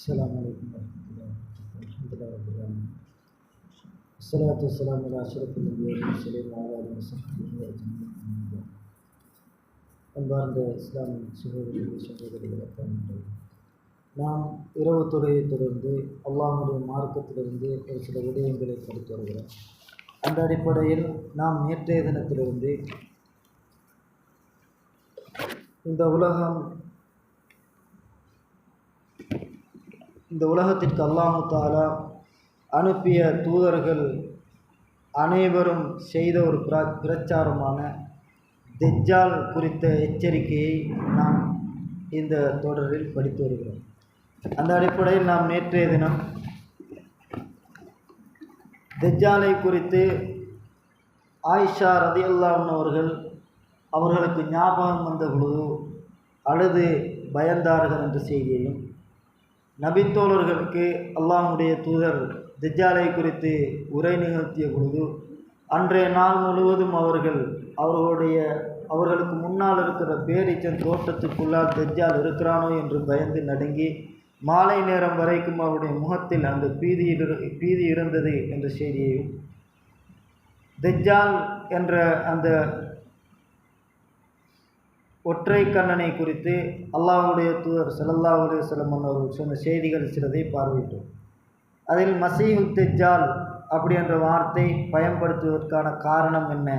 Assalamualaikum warahmatullahi wabarakatuh. Assalatu wassalamu ala asyrafil anbiya'i wal mursalin wa ala alihi wasahbihi ajma'in. அன்பார்ந்த இஸ்லாமிய சகோதரர்களே, நாம் இரவு தொழுகையை தொடர்ந்து அல்லாஹ்வுடைய மார்க்கத்திலிருந்து ஒரு சில விடயங்களை படித்து வருகிறோம். அந்த அடிப்படையில் நாம் நேற்றைய தினத்திலிருந்து இந்த உலகத்திற்கு அல்லாஹ் தஆலா அனுப்பிய தூதர்கள் அனைவரும் செய்த ஒரு பிரச்சாரமான தஜ்ஜால் குறித்த எச்சரிக்கையை நாம் இந்த தொடரில் படித்து வருகிறோம். அந்த அடிப்படையில் நாம் நேற்றைய தினம் தஜ்ஜாலை குறித்து ஆயிஷா ரலியல்லாஹு அவர்களுக்கு ஞாபகம் வந்த பொழுது அழுது பயந்தார்கள் என்ற செய்தியையும், நபித்தோழர்களுக்கு அல்லாஹ்வுடைய தூதர் தஜ்ஜாலை குறித்து உரை நிகழ்த்திய பொழுது அன்றைய நாள் முழுவதும் அவர்களுக்கு முன்னால் இருக்கிற பேரீச்சன் தோட்டத்துக்குள்ளால் தஜ்ஜால் இருக்கிறானோ என்று பயந்து நடுங்கி மாலை நேரம் வரைக்கும் அவருடைய முகத்தில் அந்த பீதி இருந்தது என்ற செய்தியையும், தஜ்ஜால் என்ற அந்த ஒற்றை கண்ணனை குறித்து அல்லாஹ்வுடைய தூதர் ஸல்லல்லாஹு அலைஹி வஸல்லம் அவர்கள் சொன்ன செய்திகள் சிலதை பார்வையிட்டோம். அதில் மஸீஹு தஜ்ஜால் அப்படி என்ற வார்த்தை பயன்படுத்துவதற்கான காரணம் என்ன?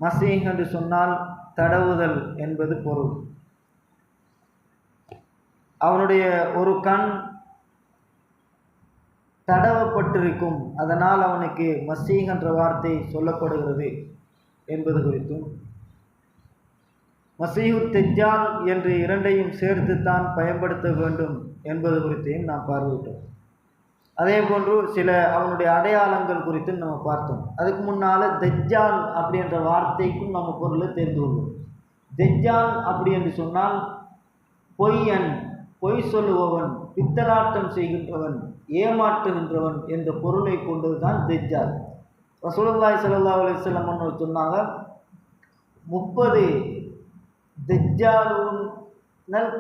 மஸீஹ் என்று சொன்னால் தடவுதல் என்பது பொருள். அவனுடைய ஒரு கண் தடவப்பட்டிருக்கும், அதனால் அவனுக்கு மஸீஹ் என்ற வார்த்தை சொல்லப்படுகிறது என்பது குறித்தும், மஸீஹு தஜ்ஜால் என்று இரண்டையும் சேர்த்துத்தான் பயன்படுத்த வேண்டும் என்பது குறித்தையும் நாம் பார்வையிட்டோம். அதே போன்று சில அவனுடைய அடையாளங்கள் குறித்து நம்ம பார்த்தோம். அதுக்கு முன்னால் தஜ்ஜால் அப்படி என்ற வார்த்தைக்கும் நம்ம பொருளை தெரிந்து கொள்வோம். தஜ்ஜால் அப்படி என்று சொன்னால் பொய்யன், பொய் சொல்லுபவன், பித்தலாட்டம் செய்கின்றவன், ஏமாற்றுகின்றவன் என்ற பொருளை கொண்டது தான் தஜ்ஜால். ரசூலுல்லாஹி ஸல்லல்லாஹு அலைஹி வஸல்லம் அவர்கள் சொன்னாங்க, 30 தஜ்ஜாலுன்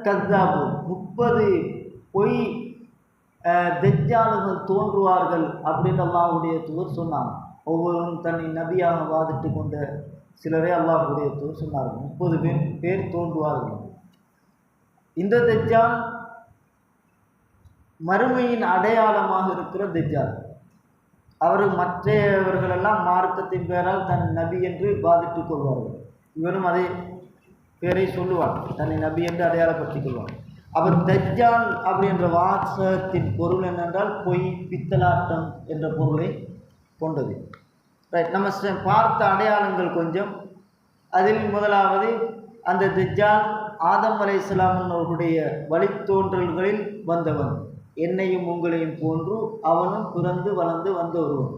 கஸ்ஸாபுன், 30 பொய் தஜ்ஜாலுகள் தோன்றுவார்கள் அப்படின்னு அல்லாஹ்வுடைய தூதர் சொன்னாங்க. ஒவ்வொருவரும் தன்னை நபியாக வாதிட்டு கொண்ட சிலரே அல்லாஹ்வுடைய தூதர் சொன்னார்கள், 30 பேர் தோன்றுவார்கள். இந்த தஜ்ஜால் மறுமையின் அடையாளமாக இருக்கிற தஜ்ஜால். அவர் மற்றவர்களெல்லாம் மார்க்கத்தின் பேரால் தன் நபி என்று வாதிட்டுக் கொள்வார்கள். இவரும் அதே பேரை சொல்லுவார், தன்னை நபி என்று அடையாளப்படுத்திக் கொள்வார். அவர் தஜ்ஜால் அப்படி என்ற வாசகத்தின் பொருள் என்னென்றால் பொய், பித்தலாட்டம் என்ற பொருளை கொண்டது. ரைட், நம்ம பார்த்த அடையாளங்கள் கொஞ்சம். அதில் முதலாவது, அந்த தஜ்ஜால் ஆதம் அலைஹிஸ்ஸலாம் அவர்களுடைய வழித்தோன்றல்களில் வந்தவன், என்னையும் உங்களையும் போன்று அவனும் பிறந்து வளர்ந்து வந்த ஒருவன்.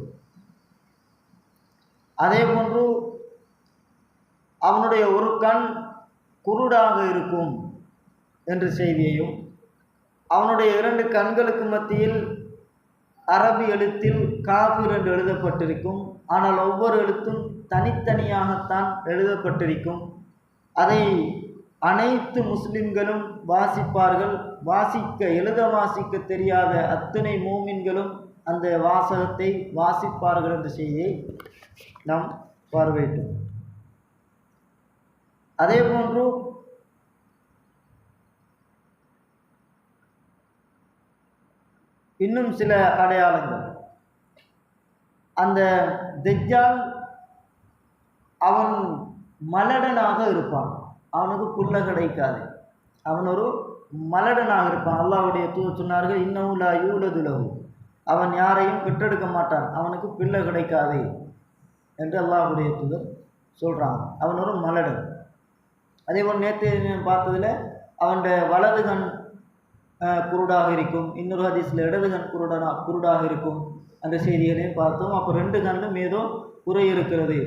அதே போன்று அவனுடைய ஒரு கண் குருடாக இருக்கும் என்ற செய்தியையும், அவனுடைய 2 கண்களுக்கு மத்தியில் அரபி எழுத்தில் காஃபிர் என்று எழுதப்பட்டிருக்கும், ஆனால் ஒவ்வொரு எழுத்தும் தனித்தனியாகத்தான் எழுதப்பட்டிருக்கும். அதை அனைத்து முஸ்லிம்களும் வாசிப்பார்கள். எழுத வாசிக்க தெரியாத அத்தனை மூமின்களும் அந்த வாசகத்தை வாசிப்பார்கள் என்ற செய்தியை நாம் பார்வையிட்டோம். அதே போன்று இன்னும் சில அடையாளங்கள். அந்த தஜ்ஜால் அவன் மலடனாக இருப்பான், அவனுக்கு புல்ல கிடைக்காது, அவன் ஒரு மலடனாக இருப்பான். அல்லாஹ்வுடைய தூதர் சொன்னார்கள், இன்னஹு லா யூலது லஹு, அவன் யாரையும் பெற்றெடுக்க மாட்டான், அவனுக்கு பிள்ளை கிடைக்காது என்று அல்லாஹ்வுடைய தூதர் சொல்கிறாங்க. அவன் ஒரு மலடன். அதே போல் நேற்று பார்த்ததில் அவனுடைய வலது கண் குருடாக இருக்கும், இன்னொரு ஹதீஸில் இடது கண் குருடாக இருக்கும் அந்த செய்திகளையும் பார்த்தோம். அப்போ 2 கண்ணும் ஏதோ குறை இருக்கிறது.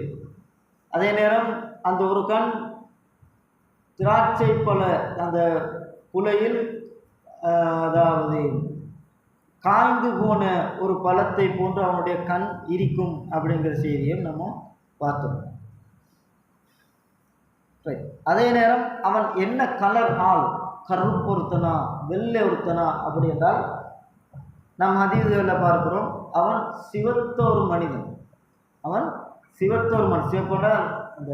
அதே நேரம் அந்த ஒரு கண் திராட்சை பழ அந்த குலையில், அதாவது காய்ந்து போன ஒரு பழத்தை போன்று அவனுடைய கண் இருக்கும் அப்படிங்கிற செய்தியை நம்ம பார்த்தோம். அதே நேரம் அவன் என்ன கலர் ஆள் கருப்பொருத்தனா வெள்ளை ஒருத்தனா அப்படி என்றால் நாம் ஹதீஸ்களில் பார்க்கிறோம், அவன் சிவத்த ஒரு மனிதன். அவன் சிவத்த ஒரு மனிதன். சிவப்போட அந்த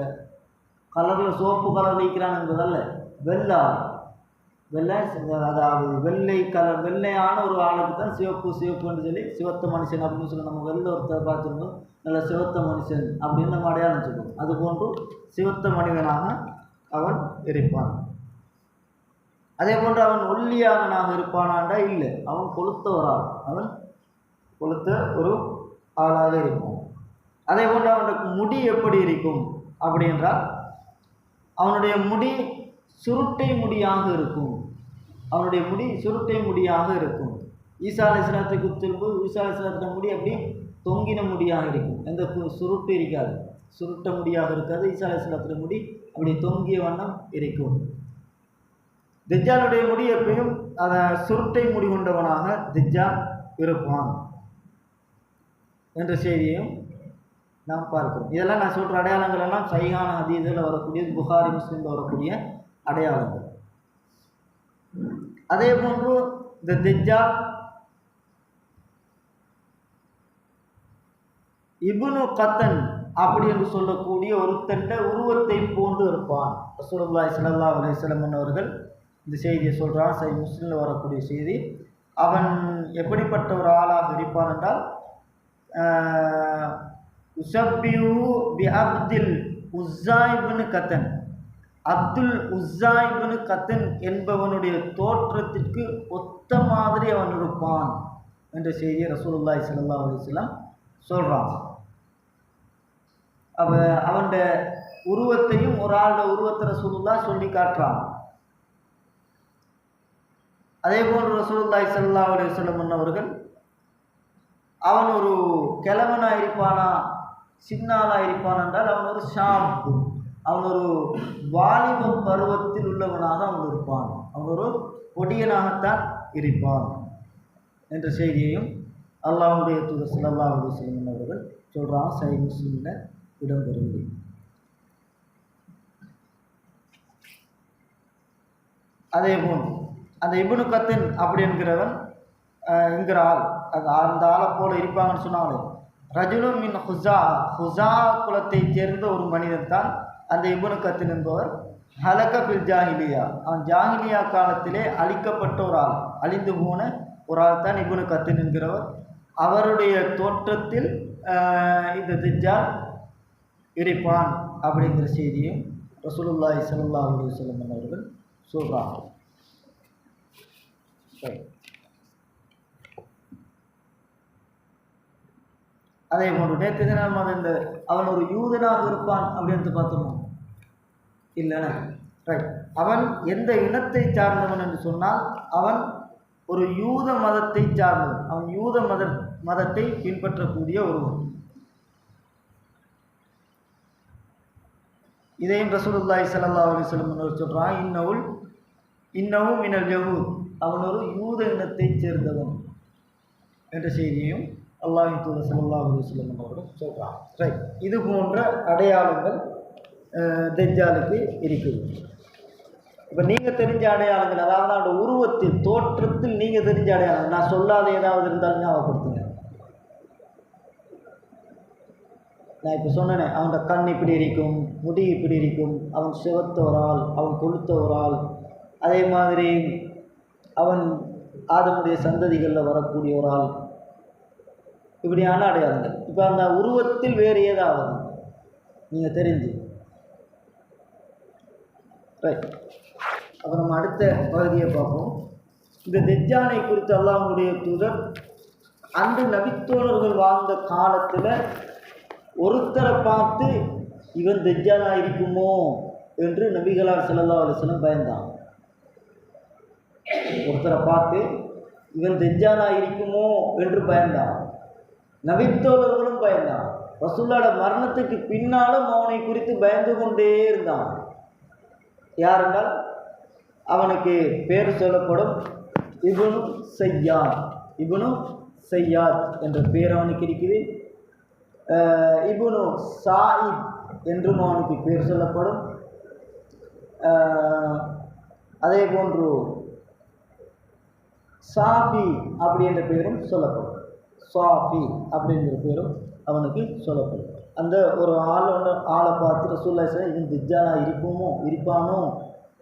கலரில் சோப்பு கலர் வைக்கிறான் என்பதல்ல, வெள்ளை வெள்ளை, அதாவது வெள்ளை கலர் வெள்ளையான ஒரு ஆளுக்கு தான் சிவப்பு சிவப்புன்னு சொல்லி சிவத்த மனுஷன் அப்படின்னு சொல்லி நம்ம வெளில ஒருத்தர் பார்த்துருந்தோம், நல்ல சிவத்த மனுஷன் அப்படின்னு நம்ம அடையாளம் சொல்லுவோம். அதுபோன்று சிவத்த மனிதனாக அவன் இருப்பான். அதே போன்று அவன் ஒல்லியானனாக இருப்பானாண்டா இல்லை, அவன் கொளுத்த ஒரு ஆள், அவன் கொளுத்த ஒரு ஆளாக இருப்பான். அதே போன்று அவனுக்கு முடி எப்படி இருக்கும் அப்படி என்றால் அவனுடைய முடி சுருட்டை முடியாக இருக்கும். அவனுடைய முடி சுருட்டை முடியாக இருக்கும். ஈசா அலைஹிஸ்ஸலாத்துக்கு திரும்ப ஈசா அலைஹிஸ்ஸலாத்துடைய முடி அப்படி தொங்கின முடியாக இருக்கும், எந்த சுருட்டு இருக்காது, சுருட்ட முடியாக இருக்காது. ஈசா அலைஹிஸ்ஸலாத்துடைய முடி அப்படி தொங்கிய வண்ணம் இருக்கும். தஜ்ஜாலுடைய முடி எப்பயும் அதை சுருட்டை முடி கொண்டவனாக தஜ்ஜால் இருப்பான் என்ற செய்தியையும் நாம் பார்க்கிறோம். இதெல்லாம் நான் சொல்கிற அடையாளங்கள் எல்லாம் சஹீஹான ஹதீஸில் வரக்கூடிய, புகாரி முஸ்லிமில் வரக்கூடிய அடையாளங்கள். அதே போன்று இந்த தஜ்ஜால் இப்னு கத்தன் அப்படி என்று சொல்லக்கூடிய ஒருத்தண்ட உருவத்தை போன்று இருப்பான். ரசூலுல்லாஹி ஸல்லல்லாஹு அலைஹி வஸல்லம் அவர்கள் இந்த செய்தியை சொல்கிறான், சஹீஹ் முஸ்லிமில் வரக்கூடிய செய்தி. அவன் எப்படிப்பட்ட ஒரு ஆளாக இருப்பான் என்றால், உஸப்பியு பி அப்துல் உஸ்ஸா இப்னு கத்தன், அப்துல் உஸ்ஸா இப்னு கத்தன் என்பவனுடைய தோற்றத்திற்கு ஒத்த மாதிரி அவன் இருப்பான் என்ற செய்தியை ரசூலுல்லாஹி ஸல்லல்லாஹு அலைஹி வஸல்லம் சொல்கிறான். அவன் உருவத்தையும் ஒரு ஆளோட உருவத்தை ரசூலுல்லாஹ் சொல்லி காட்டுறான். அதே போன்று ரசூலுல்லாஹி ஸல்லல்லாஹு அலைஹி வஸல்லம் அவர்கள் அவன் ஒரு கிழவனாக இருப்பானா சின்னாளாக இருப்பான் என்றால் அவன் ஒரு ஷாப், அவன் ஒரு வாலிப பருவத்தில் உள்ளவனாக அவன் இருப்பான், அவன் ஒரு பொடியனாகத்தான் இருப்பான் என்ற செய்தியையும் அல்லாஹ்வுடைய தூதர் ஸல்லல்லாஹு அலைஹி வஸல்லம் அவர்கள் சொல்கிறான். சஹீஹ் முஸ்லிமில் இடம்பெறுகிறது. அதே போன்று அந்த இப்னு கத்தன் அப்படி என்கிறவன் என்கிற ஆள், அந்த ஆளை போல இருப்பாங்கன்னு சொன்னாலே, ரஜுலும் மின் ஹுசா குலத்தை சேர்ந்த ஒரு மனிதன் தான் அந்த இப்னு கத்தன் என்பவர். ஹலக பில் ஜாஹிலியா, அவன் ஜாஹிலியா காலத்திலே அழிக்கப்பட்ட ஒரு ஆள், அழிந்து போன ஒரு ஆள் தான் இப்னு கத்தன் என்கிறவர். அவருடைய தோற்றத்தில் இந்த தஜ்ஜால் இருப்பான் அப்படிங்கிற செய்தியும் ரசூலுல்லாஹி ஸல்லல்லாஹு அலைஹி வஸல்லம் அவர்கள் சொல்கிறாங்க. அதே போன்று நேற்று தினம் இந்த அவன் ஒரு யூதனாக இருப்பான் அப்படின்னு பார்த்தோமா? இல்லைன்னா ரைட், அவன் எந்த இனத்தை சார்ந்தவன் என்று சொன்னால் அவன் ஒரு யூத மதத்தை சார்ந்தவன், அவன் யூத மதத்தை பின்பற்றக்கூடிய ஒருவன். இதையும் ரசூலுல்லாஹி ஸல்லல்லாஹு அலைஹி வஸல்லம் சொல்கிறான், இன்னவும் மினல் யஹூத், அவன் ஒரு யூத இனத்தை சேர்ந்தவன் என்ற செய்தியையும் அல்லாஹ்வின் தூதர் ஸல்லல்லாஹு அலைஹி வஸல்லம் அவர்கள் சொல்கிறான். ரைட், இது போன்ற அடையாளங்கள் தஜ்ஜாலுக்கு இருக்குது. இப்போ நீங்கள் தெரிஞ்ச அடையாளங்கள், அதாவது அந்த உருவத்தில் தோற்றத்தில் நீங்கள் தெரிஞ்ச அடையாளங்கள், நான் சொல்லாத ஏதாவது இருந்தாலும் ஞாபகப்படுத்துங்க. நான் இப்போ சொன்னேனே, அவனோட கண் இப்படி இருக்கும், முடி இப்படி இருக்கும், அவன் சிவத்த ஒரு ஆள், அவன் கொளுத்த ஒரு ஆள், அதே மாதிரி அவன் ஆதமுடைய சந்ததிகளில் வரக்கூடிய ஒரு ஆள், இப்படியான அடையாளங்கள். இப்போ அந்த உருவத்தில் வேறு ஏதாவது நீங்கள் தெரிஞ்சு ரைட். அப்போ நம்ம அடுத்த பகுதியை பார்ப்போம். இந்த தஜ்ஜாலை குறித்து அல்லாஹ்வுடைய தூதர் அன்று நபித்தோழர்கள் வாழ்ந்த காலத்தில் ஒருத்தரை பார்த்து இவன் தஜ்ஜாலாக இருக்குமோ என்று நபிகளார் ஸல்லல்லாஹு அலைஹி வஸல்லம் பயந்தான். ஒருத்தரை பார்த்து இவன் தஜ்ஜாலாக இருக்குமோ என்று பயந்தான். நபித்தோழர்களும் பயந்தான். ரசூலுல்லாஹ்வுடைய மரணத்துக்கு பின்னாலும் அவனை குறித்து பயந்து கொண்டே இருந்தான். யார் என்றால் அவனுக்கு பேர் சொல்லப்படும் இப்னு சய்யாத் என்ற பேர் அவனுக்கு இருக்குது. இப்னு சாயித் என்றும் அவனுக்கு பேர் சொல்லப்படும். அதே போன்று சாபி அப்படின்ற பேரும் சொல்லப்படும். சாபி அப்படின்ற பேரும் அவனுக்கு சொல்லப்படும். அந்த ஒரு ஆளை பார்த்து ரசூலுல்லாஹி ஸல்லல்லாஹு அலைஹி வஸல்லம் இவன் தஜ்ஜாலா இருப்பானோ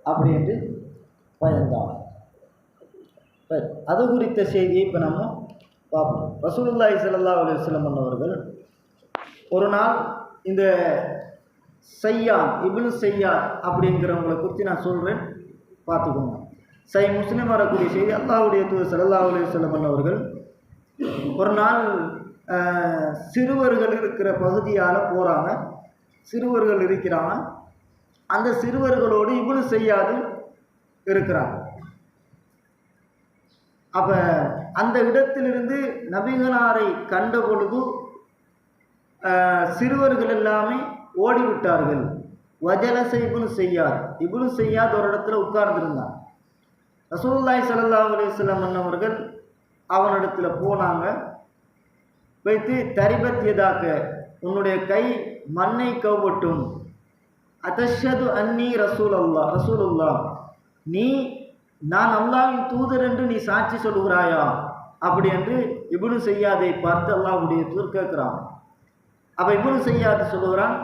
அப்படின்ட்டு பயந்தான். அது குறித்த செய்தியை இப்போ நம்ம பார்ப்போம். ரசூலுல்லாஹி ஸல்லல்லாஹு அலைஹி வஸல்லம் அவர்கள் ஒரு நாள் இந்த சையான் இப்னு சையான் அப்படிங்கிறவங்களை குறித்து நான் சொல்கிறேன், பார்த்துக்கோங்க. முஸ்லிம் வரக்கூடிய செய்தி, அல்லாஹ்வுடைய தூதர் ஸல்லல்லாஹு அலைஹி வஸல்லம் அவர்கள் ஒரு நாள் சிறுவர்கள் இருக்கிற பகுதியால் போகிறாங்க. சிறுவர்கள் இருக்கிறாங்க. அந்த சிறுவர்களோடு இப்னு சையாது இருக்கிறாங்க. அப்போ அந்த இடத்திலிருந்து நபிகளாரை கண்ட பொழுது சிறுவர்கள் எல்லாமே ஓடிவிட்டார்கள். வஜலச இப்னு சையாத் ஒரு இடத்துல உட்கார்ந்துருந்தான். ரசூலுல்லாஹி ஸல்லல்லாஹு அலைஹி வஸல்லம் அவர்கள் அவனிடத்துல போனாங்க. வைத்து தரிபத் யதாக, உன்னுடைய கை மண்ணை கவ்வட்டும். அதஷது அன்னி ரசூலுல்லா, நீ நான் அல்லாஹ்வின் தூதர் என்று நீ சாட்சி சொல்கிறாயா அப்படி என்று இப்னு சையாதை பார்த்து அல்லாஹ்வுடைய தூதர் கேட்குறான். அப்போ இப்னு சையாத் சொல்லுகிறான்,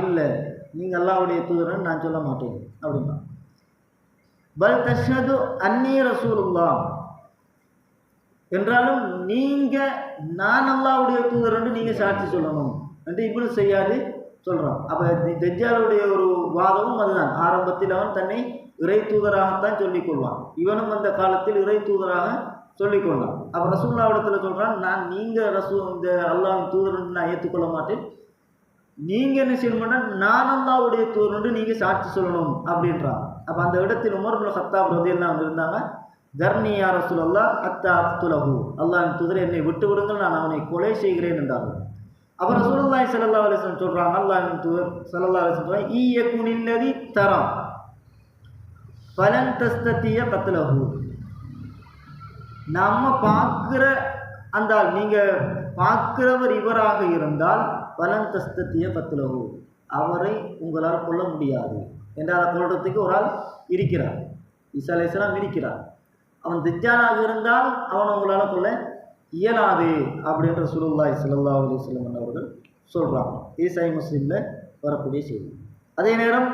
இல்லை நீங்கள் அல்லாஹ்வுடைய தூதர்ன்னு நான் சொல்ல மாட்டேன் அப்படின்னா. பல் தஷது அன்னி ரசூலுல்லா, என்றாலும் நீங்கள் நான் அல்லாஹ்வுடைய தூதர் என்று நீங்கள் சாட்சி சொல்லணும் என்று இப்னு சையாது சொல்கிறான். அப்போ தஜ்ஜாலுடைய ஒரு வாதமும் அதுதான். ஆரம்பத்தில் அவன் தன்னை இறை தூதராகத்தான் சொல்லிக்கொள்வான். இவனும் அந்த காலத்தில் இறை தூதராக சொல்லிக்கொள்ளான். அப்போ ரசூலுல்லாஹ்விடத்தில் சொல்கிறான், நீங்கள் இந்த அல்லாஹ்வின் தூதர் என்று நான் ஏற்றுக்கொள்ள மாட்டேன், நீங்கள் என்ன செய்யணும்னா நான் அல்லாஹ்வுடைய தூதர் என்று நீங்கள் சாட்சி சொல்லணும் அப்படின்றான். அப்போ அந்த இடத்தில் உமர் இப்னு கத்தாப் ரலியல்லாஹு அன்ஹு இருந்தாங்க. தர்னி யா ரசூலல்லாஹ் அத்தா அக்துலஹு, அல்லாஹ்வின் தூதர் என்னை விட்டு விடுங்கள், நான் அவனை கொலை செய்கிறேன் என்றார்கள். அப்போ ரசூலுல்லாஹி ஸல்லல்லாஹு அலைஹி வஸல்லம் சொல்கிறாங்க, அல்லாஹ்வின் தூதர் ஸல்லல்லாஹு அலைஹி வஸல்லம் ஈயகுனில்லதி தரா ஃபலன் தஸ்ததிய கத்லஹு, நம்ம பார்க்குற அந்த நீங்கள் பார்க்கிறவர் இவராக இருந்தால் ஃபலன் தஸ்ததிய கத்லஹு, அவரை உங்களால் கொல்ல முடியாது என்றால் கொள்றதுக்கு ஒரு ஆள் இருக்கிறார், ஈசா அலைஹிஸ்ஸலாம் இருக்கிறார். அவன் தஜ்ஜாலாக இருந்தால் அவனை உங்களால் கொல்ல இயலாது அப்படின்ற ரசூலுல்லாஹி ஸல்லல்லாஹு அலைஹி வஸல்லம் அவர்கள் சொல்கிறாங்க. ஈசா முஸ்லிமில் வரக்கூடிய செய்தி. அதே நேரம்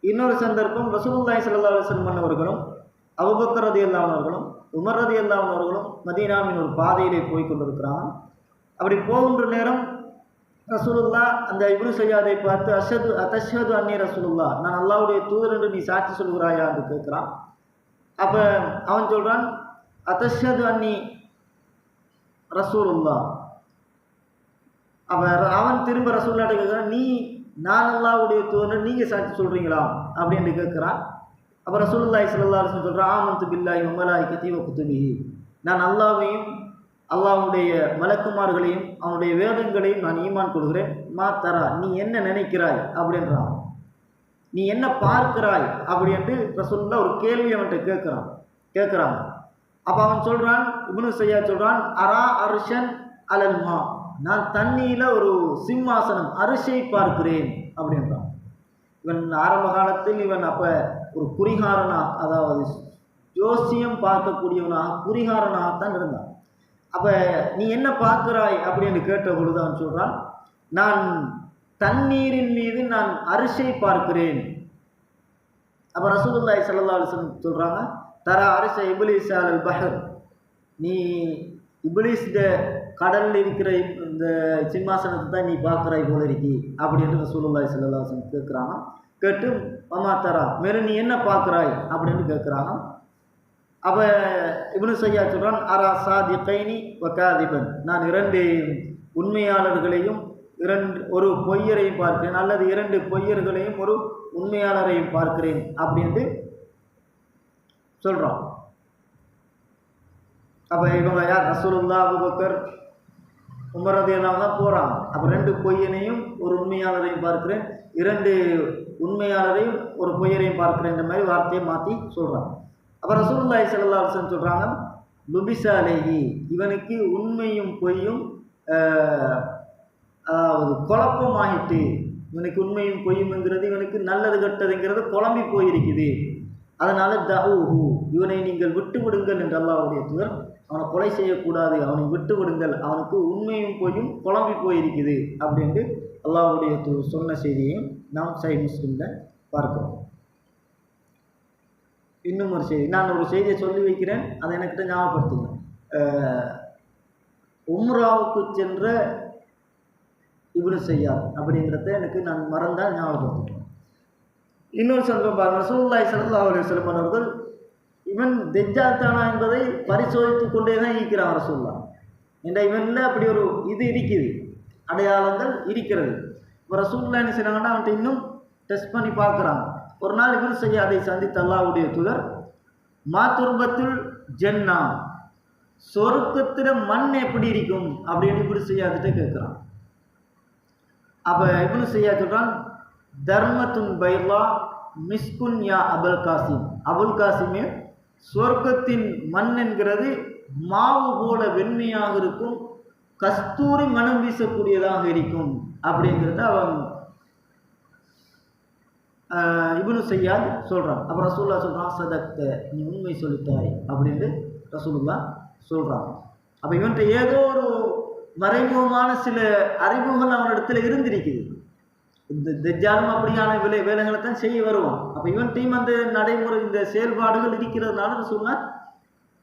இன்னொரு சந்தர்ப்பம், ரசூலுல்லாஹி ஸல்லல்லாஹு அலைஹி வஸல்லம் அவர்களும் அபூபக்கர் ரலியல்லாஹு அன்ஹு அவர்களும் உமர் ரலியல்லாஹு அன்ஹு அவர்களும் மதீனாவின் ஒரு பாதையிலே போய் கொண்டிருக்கிறாங்க. அப்படி போகின்ற நேரம் ரசூலுல்லாஹ் அந்த இப்னு சையாதை பார்த்து அதஷது அன்னி ரசூலுல்லா, நான் அல்லாஹ்வுடைய தூதர் என்று நீ சாட்சி சொல்கிறாயா என்று கேட்குறான். அப்போ அவன் சொல்கிறான், அதஷது அன்னி ரசூலுல்லா. அப்போ அவன் திரும்ப ரசூலுல்லாஹ்ட்ட கேட்குறான், நான் அல்லாஹ்வுடைய தூதர் நீங்கள் சாட்சி சொல்கிறீங்களா அப்படின்னு கேட்குறான். அப்போ ரசூலுல்லாஹி ஸல்லல்லாஹு அலைஹி வஸல்லம் சொல்கிறான், ஆமன்து பில்லாஹி வ மலாயிகத்திஹி வ குதுபிஹி, நான் அல்லாஹ்வையும் அல்லாஹ்வுடைய மலக்குமார்களையும் அவனுடைய வேதங்களையும் நான் ஈமான் கொள்கிறேன். மா தரா, நீ என்ன நினைக்கிறாய் அப்படின்றான், நீ என்ன பார்க்கிறாய் அப்படின்ட்டு ரசூலுல்லாஹ் ஒரு கேள்வி அவன்கிட்ட கேட்குறாங்க. அப்போ அவன் சொல்கிறான், இப்னு சையாத் சொல்கிறான், அரா அர்ஷன் அலல் மா, நான் தண்ணியில் ஒரு சிம்மாசனம் அரிசை பார்க்கிறேன் அப்படின்றான். இவன் ஆரம்ப காலத்தில் இவன் அப்போ ஒரு குறிகாரனாக, அதாவது ஜோசியம் பார்க்கக்கூடியவனாக குறிகாரனாகத்தான் இருந்தான். அப்போ நீ என்ன பார்க்கிறாய் அப்படின்னு கேட்ட பொழுது அவன் சொல்கிறான், நான் தண்ணீரின் மீது நான் அரிசை பார்க்கிறேன். அப்போ ரசூலுல்லாஹி ஸல்லல்லாஹு அலைஹி வஸல்லம் சொல்கிறாங்க, தரா அரிச இப்லீஸ் அலல் பஹர், நீ இப்லீஸ் கடலில் இருக்கிற இந்த சிம்மாசனத்தை தான் நீ பார்க்குறாய் போல இருக்கி அப்படின்னு ரசூலுல்லாஹி ஸல்லல்லாஹு அலைஹி வஸல்லம் கேட்குறாங்க. கேட்டு மமா தரா, மேலும் நீ என்ன பார்க்குறாய் அப்படின்னு கேட்குறாங்க. அப்போ இப்னு சையாத் சொல்கிறான், அரா சாதிகைனி வ காதிபன், நான் 2 உண்மையாளர்களையும் ஒரு பொய்யரையும் பார்க்கிறேன், அல்லது 2 பொய்யர்களையும் ஒரு உண்மையாளரையும் பார்க்கிறேன் அப்படின்ட்டு சொல்கிறான். அப்போ இவங்க யார்? ரசூலுல்லாஹ், அபூபக்கர், உமர் ரலியல்லாஹு தான் போகிறாங்க. அப்போ 2 பொய்யனையும் ஒரு உண்மையாளரையும் பார்க்கிறேன், 2 உண்மையாளரையும் ஒரு பொய்யரையும் பார்க்கிறேன், இந்த மாதிரி வார்த்தையை மாற்றி சொல்கிறாங்க. அப்போ ரசூலுல்லாஹி ஸல்லல்லாஹு அலைஹி வஸல்லம் சொல்கிறாங்க, லுபிஸா அலைஹி, இவனுக்கு உண்மையும் பொய்யும் அதாவது குழப்பமாகிட்டு இவனுக்கு உண்மையும் பொய்யும்ங்கிறது, இவனுக்கு நல்லது கெட்டதுங்கிறது குழம்பி போயிருக்குது. அதனால் தஊஹு, இவனை நீங்கள் விட்டு விடுங்கள் என்று அல்லாஹ்வுடைய தூதர், அவனை கொலை செய்யக்கூடாது, அவனை விட்டு விடுங்கள், அவனுக்கு உண்மையும் பொய்யும் குழம்பி போயிருக்குது அப்படின்ட்டு அல்லாஹ்வுடைய தூதர் சொன்ன செய்தியையும் நாம் சஹீஹ் முஸ்லிமில் பார்க்கிறோம். இன்னும் ஒரு செய்தி, நான் ஒரு செய்தியை சொல்லி வைக்கிறேன், அதை எனக்கிட்ட ஞாபகப்படுத்துங்க. உம்ராவுக்கு சென்ற இப்னு ஸையாத் அப்படிங்கிறத எனக்கு நான் மறந்தால் ஞாபகப்படுத்துகிறேன். இன்னொரு சந்தர்ப்பம் பாருங்கள், ரசூலுல்லாஹி ஸல்லல்லாஹு அலைஹி வஸல்லம் அவர்கள் இவன் தெஜ்ஜால் தானா என்பதை பரிசோதித்து கொண்டே தான் இருக்கிறான் ரசூலுல்லாஹ். என்ற இவனில் அப்படி ஒரு இது இருக்குது, அடையாளங்கள் இருக்கிறது. இப்போ ரசூலுல்லாஹ் என்ன செய்கிறாங்கன்னா, அவன்கிட்ட இன்னும் டெஸ்ட் பண்ணி பார்க்குறாங்க. ஒரு நாள் இப்னு ஸையாதை சந்தித்த அல்லாஹ்வுடைய தூதர், மா துர்பத்துல் ஜன்னா, சொர்க்கத்தில் மண் எப்படி இருக்கும் அப்படின்னு இப்னு ஸையாதிட்ட கேட்குறான். அப்போ இப்னு ஸையாத் சொல்கிறான், தர்மத்துன் பைலா மிஸ்குன் யா அபுல் காசிம், அபுல் காசிமே சொர்க்கத்தின் மண் என்கிறது மாவு போல வெண்மையாக இருக்கும், கஸ்தூரி மனம் வீசக்கூடியதாக இருக்கும் அப்படிங்கிறத அவன் இப்னு ஸையாத் சொல்கிறான். அப்புறம் ரசூலுல்லாஹ் சொல்கிறான், சதக்த, நீ உண்மை சொல்லிட்டாய் அப்படின்னு ரசூலுல்லாஹ் சொல்கிறான். அப்போ இவன்கிட்ட ஏதோ ஒரு மறைமுகமான சில அறிவுகள் அவனிடத்தில் இருந்திருக்குது. இந்த தெஜ்ஜாலும் அப்படியான வேலைகளை தான் செய்ய வருவான். அப்போ இவன் டீம் அந்த நடைமுறை இந்த செயல்பாடுகள் இருக்கிறதுனால ரசூலுல்லாஹ்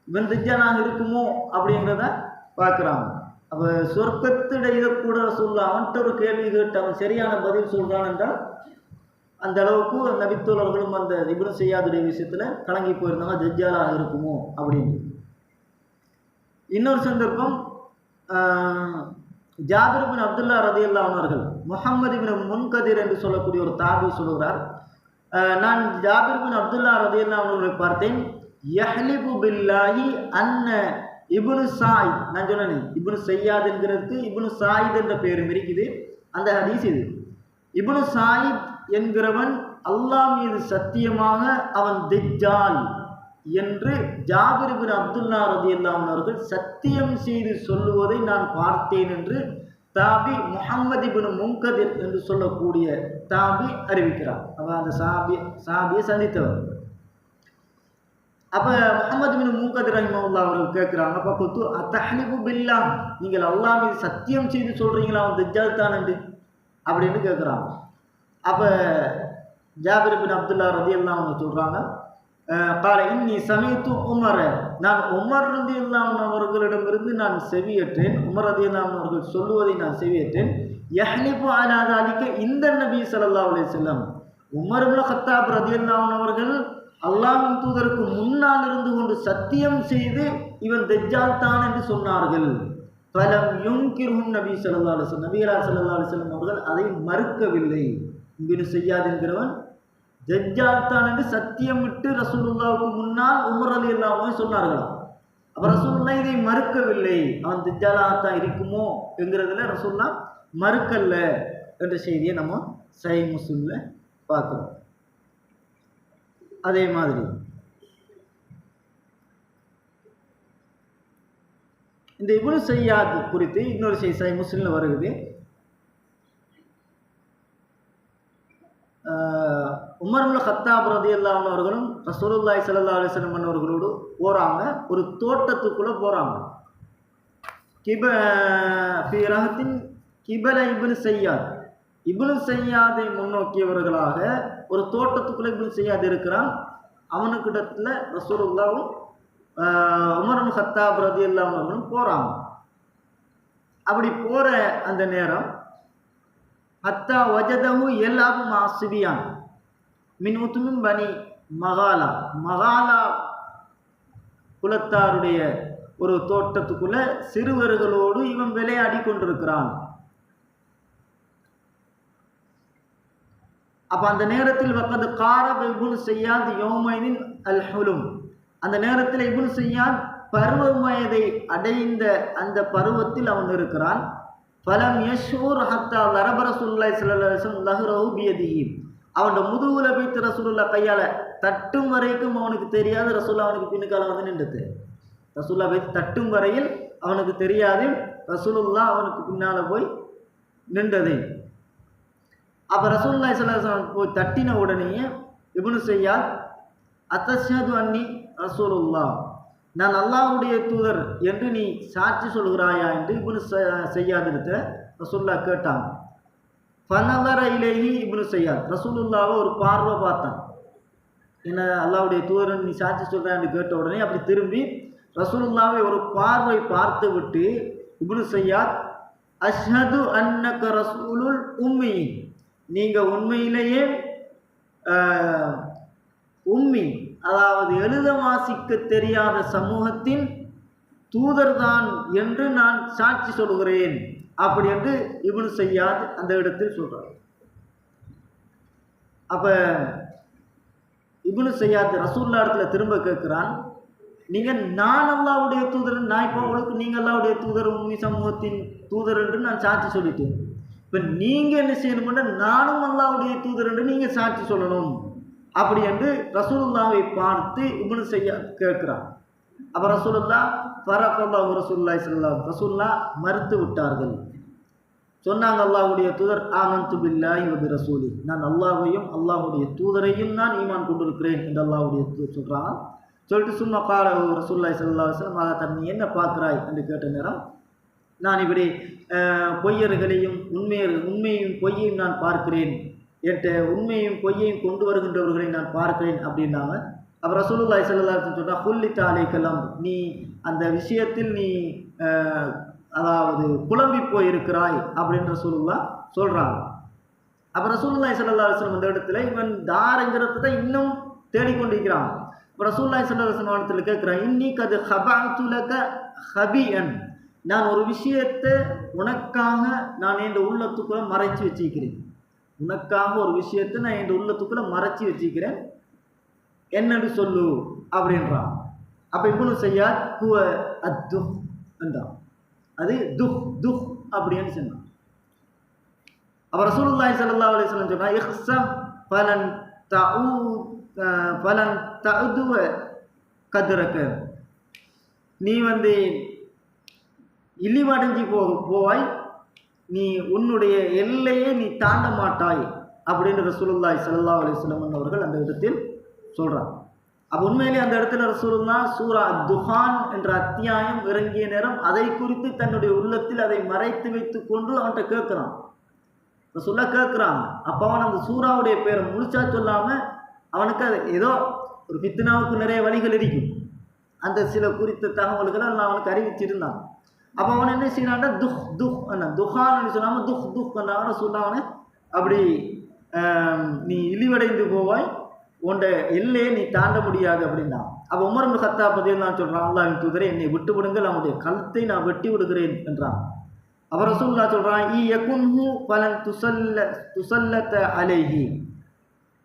இவன் தெஜ்ஜாலாக இருக்குமோ அப்படிங்கிறத பார்க்குறாங்க. அப்போ சொர்க்கத்திட இதை கூட ரசூலுல்லாஹ் அவன்கிட்ட ஒரு கேள்வி கேட்டு அவன் சரியான பதில் சொல்கிறான் என்றால் அந்த அளவுக்கு நபித்தோழர்களும் அந்த இப்னு ஸையாதுடைய விஷயத்தில் கலங்கி போயிருந்தாங்க, தெஜ்ஜாலாக இருக்குமோ அப்படின்னு. இன்னொரு சந்தர்ப்பம், ஜாபிர் பின் அப்துல்லா ரலியல்லாஹு அன்ஹு அவர்கள், முஹம்மது பின் முன்கதிர் என்று சொல்லக்கூடிய ஒரு தாபி சொல்கிறார், நான் ஜாபிர் பின் அப்துல்லா ரலியல்லாஹு அன்ஹு அவர்களை பார்த்தேன், யஹ்லிபு பில்லாஹி அன்ன இப்னு சாயித், நான் சொன்னேன் இப்னு ஸையாத் என்கிறதுக்கு இப்னு சாயித் என்ற பெயரும் இருக்குது, அந்த ஹதீஸ் இது. இப்னு சாயித் என்கிறவன் அல்லாஹ் மீது சத்தியமாக அவன் தெஜ்ஜால் என்று ஜாபிர் பின் அப்துல்லா ரலியல்லாஹு அன்ஹு அவர்கள் சத்தியம் செய்து சொல்லுவதை நான் பார்த்தேன் என்று தாபி முஹம்மது பின் முன்கதிர் என்று சொல்லக்கூடிய தாபி அறிவிக்கிறார். அவன் அந்த சாபியை சந்தித்தவர். அப்போ முஹம்மது பின் முன்கதிர் ரஹிமஹுல்லாஹ் அவர்கள் கேட்குறாங்க, அப்போ குத்து அத்தஹ்லிபு பில்லாஹ், நீங்கள் அல்லாஹ் மீது சத்தியம் செய்து சொல்கிறீங்களா அவன் தெஜ்ஜால் தான் என்று அப்படின்னு கேட்குறாங்க. அப்போ ஜாபிர் பின் அப்துல்லா ரலியல்லாஹு அன்ஹு சொல்கிறாங்க, கால இன்னி சமீத்து உமர, நான் உமர் ரலியல்லாஹு அன்ஹு அவர்களிடமிருந்து நான் செவியேற்றேன், உமர் ரலியல்லாஹு அன்ஹு அவர்கள் சொல்லுவதை நான் செவியேற்றேன், யஹ்லிபு அலா தாலிக இந்த நபி ஸல்லல்லாஹு அலைஹி வஸல்லம், உமர் இப்னு கத்தாப் ரலியல்லாஹு அன்ஹு அவர்கள் அல்லாஹ்வின் தூதருக்கு முன்னால் இருந்து கொண்டு சத்தியம் செய்து இவன் தெஜ்ஜால் தான் என்று சொன்னார்கள். ஃபலம் யுன்கிருஹு நபி ஸல்லல்லாஹு அலைஹி வஸல்லம், நபிகளார் ஸல்லல்லாஹு அலைஹி வஸல்லம் அவர்கள் அதை மறுக்கவில்லை. இப்னு ஸையாத் என்கிறவன் தெஜ்ஜால் தான் என்று சத்தியம் விட்டு ரசூலுல்லாஹ்வுக்கு முன்னால் உமர் ரலியல்லாஹு அன்ஹு சொன்னார்களாம். அப்போ ரசூலுல்லாஹ் இதை மறுக்கவில்லை, அவன் தெஜ்ஜாலாகத்தான் இருக்குமோ என்கிறதுல ரசூலுல்லாஹ் மறுக்கல்ல என்ற செய்தியை நம்ம சஹீஹ் முஸ்லிமில் பார்க்குறோம். அதே மாதிரி இந்த இப்னு ஸையாத் குறித்து இன்னொரு செய்தி சஹீஹ் முஸ்லிமில் வருகிறது. உமர் இப்னு கத்தாப் ரலியல்லாஹு அன்ஹு அவர்களும் ரசூலுல்லாஹி ஸல்லல்லாஹு அலைஹி வஸல்லம் அவர்களோடு போகிறாங்க, ஒரு தோட்டத்துக்குள்ளே போகிறாங்க. கிபல இப்னு ஸையாத், இப்னு ஸையாதை முன்னோக்கியவர்களாக ஒரு தோட்டத்துக்குள்ளே இப்னு ஸையாத் இருக்கிறான். அவனுக்கிடத்தில் ரசூலுல்லாஹும் உமர் இப்னு கத்தாப் ரலியல்லாஹு அன்ஹு அவர்களும் போகிறாங்க. அப்படி போகிற அந்த நேரம் ஹத்தா வஜதஹு யல்அபு மா சிபியான் மின் உத்மின் பனி மகாலா, மகாலா குலத்தாருடைய ஒரு தோட்டத்துக்குள்ள சிறுவர்களோடு இவன் விளையாடி கொண்டிருக்கிறான். அப்போ அந்த நேரத்தில் வக்கது காரப் இப்னு ஸையாத் யௌமைனின் அல் ஹுலும், அந்த நேரத்தில் இப்னு ஸையாத் பருவ வயதை அடைந்த அந்த பருவத்தில் அவன் இருக்கிறான். ஃபலம் யஷ்ஊர் ஹத்தா லரப ரசூலுல்லாஹி ஸல்லல்லாஹு அலைஹி வஸல்லம் லஹ்ரஹு பியதிஹி, அவனோட முதுகுல வைத்து ரசூலுல்லாஹ் கையால் தட்டும் வரைக்கும் அவனுக்கு தெரியாது, ரசூலுல்லாஹ் அவனுக்கு பின்னுக்கால வந்து நின்றது. ரசூலுல்லாஹ் வைத்து தட்டும் வரையில் அவனுக்கு தெரியாது, ரசூலுல்லாஹ் அவனுக்கு பின்னால் போய் நின்றது. அப்போ ரசூலுல்லாஹி ஸல்லல்லாஹு அலைஹி வஸல்லம் போய் தட்டின உடனேயே இப்னு ஸையாத் அத்தஷ்ஹது அன்னி ரசூலுல்லாஹ், நான் அல்லாஹ்வுடைய தூதர் என்று நீ சாட்சி சொல்கிறாயா என்று இப்னு ஸையாதிடத்தை ரசூலுல்லாஹ் கேட்டாங்க. ஃபனதர இலைஹி இப்னு ஸையாத், ரசூலுல்லாஹ்வை ஒரு பார்வை பார்த்தான். என்ன அல்லாஹ்வுடைய தூதர் நீ சாட்சி சொல்கிறான்னு கேட்ட உடனே அப்படி திரும்பி ரசூலுல்லாஹ்வை ஒரு பார்வை பார்த்து விட்டு இப்னு ஸையாத் அஷ்ஹது அன்னக ரசூலுல் உம்மி, நீங்கள் உண்மையிலேயே உம்மி, அதாவது எழுத வாசிக்க தெரியாத சமூகத்தின் தூதர்தான் என்று நான் சாட்சி சொல்கிறேன் அப்படி என்று இப்னு ஸையாத் அந்த இடத்தில் சொல்றார். அப்ப இப்னு ஸையாத் ரசூலுல்லாஹ் இடத்துல திரும்ப கேட்கிறான், நீங்க நான் அல்லாஹ்வுடைய தூதர், நான் இப்போ உங்களுக்கு நீங்க அல்லாஹ்வுடைய தூதர், உம்மி சமூகத்தின் தூதர் என்று நான் சாட்சி சொல்லிட்டேன். இப்போ நீங்க என்ன செய்யணும்னா நானும் அல்லாஹ்வுடைய தூதர் என்று நீங்க சாட்சி சொல்லணும் அப்படி என்று ரசூலுல்லாஹ்வை பார்த்து இப்னு ஸையாத் கேட்கிறான். அப்போ ரசூலுல்லாஹ் ஃபரஃபல்லாஹு ரசூலுல்லாஹி ஸல்லல்லாஹு அலைஹி வஸல்லம், ரசூலுல்லாஹ் மறுத்து விட்டார்கள். சொன்னாங்க, அல்லாஹ்வுடைய தூதர் ஆமன்து பில்லாஹி வ பிரசூலி, நான் அல்லாஹ்வையும் அல்லாஹ்வுடைய தூதரையும் நான் ஈமான் கொண்டிருக்கிறேன் என்று அல்லாஹ்வுடைய தூதர் சொல்றாங்க. சொல்லிட்டு சும்மா கால ரசூலுல்லாஹி ஸல்லல்லாஹு அலைஹி வஸல்லம், அதை நீ என்ன பார்க்கிறாய் என்று கேட்ட நேரம், நான் இப்படி பொய்யர்களையும் உண்மையும் பொய்யையும் நான் பார்க்கிறேன், என்கிட்ட உண்மையும் பொய்யையும் கொண்டு வருகின்றவர்களை நான் பார்க்கிறேன் அப்படின்னாங்க. அப்போ ரசூலுல்லாஹி ஸல்லல்லாஹு அலைஹி வஸல்லம் சொன்னால் குல்லித அலைக்கலம், நீ அந்த விஷயத்தில் நீ அதாவது குழம்பி போயிருக்கிறாய் அப்படின்னு ரசூலுல்லாஹ் சொல்கிறாங்க. அப்போ ரசூலுல்லாஹி ஸல்லல்லாஹு அலைஹி வஸல்லம் அந்த இடத்துல இவன் தாருங்கிறத தான் இன்னும் தேடிக்கொண்டிருக்கிறான். இப்போ ரசூலுல்லாஹி ஸல்லல்லாஹு அலைஹி வஸல்லம் இடத்துல கேட்குறான், இன்னி கது ஹபஅது லக ஹபியன், நான் ஒரு விஷயத்தை உனக்காக நான் என் உள்ளத்துக்குள்ள மறைச்சி வச்சிருக்கிறேன், உனக்காக ஒரு விஷயத்தை நான் என் உள்ளத்துக்குள்ள மறைச்சி வச்சிருக்கிறேன், என்னன்னு சொல்லு அப்படின்றான். அப்போ இப்னு ஸையாத் ஹுவ அத்துஹ் என்றான், அது துஹ் துஹ் அப்படின்னு சொன்னான். அப்போ ரசூலுல்லாஹி ஸல்லல்லாஹு அலைஹி வஸல்லம் சொன்னா, இஹ்ஸா ஃபலன் தஅதுவ கத்ரக, நீ இழிவடைஞ்சி போவாய், நீ உன்னுடைய எல்லையை நீ தாண்ட மாட்டாய் அப்படின்னு ரசூலுல்லாஹி ஸல்லல்லாஹு அலைஹி வஸல்லம் அவர்கள் அந்த இடத்தில் சொல்றாங்க. அப்போ உண்மையிலே அந்த இடத்துல ரசூலுல்லாஹ் சூரா துஹான் என்ற அத்தியாயம் இறங்கிய நேரம் அதை குறித்து தன்னுடைய உள்ளத்தில் அதை மறைத்து வைத்து கொண்டு அவன்கிட்ட கேட்குறான், ரசூலுல்லாஹ் கேட்குறாங்க. அப்போ அவன் அந்த சூறாவுடைய பேரை முழுச்சா சொல்லாமல் அவனுக்கு அது ஏதோ ஒரு ஃபித்னாவுக்கு நிறைய வழிகள் இருக்கும், அந்த சில குறித்த தகவல்களை அவனுக்கு அறிவிச்சிருந்தான். அப்போ அவன் என்ன செய்யறான்டா துஹ் துஹ் துஹான்னு சொல்லாமல் துஹ் துஹ் பண்ணான்னு சொல்லாமனே அப்படி நீ இழிவடைந்து போவாய், உன்ட எல்லையே நீ தாண்ட முடியாது அப்படின்னா. அப்போ உமர் இப்னு கத்தாப் ரலியல்லாஹு அன்ஹு சொல்கிறான், அல்லாஹ்வின் தூதரே என்னை விட்டு விடுங்கள், அவனுடைய கழுத்தை நான் வெட்டி விடுகிறேன் என்றான். அப்போ ரசூலுல்லாஹ் சொல்கிறான், இ யகுன்ஹு ஃபலன் துஸல்லத அலைஹி,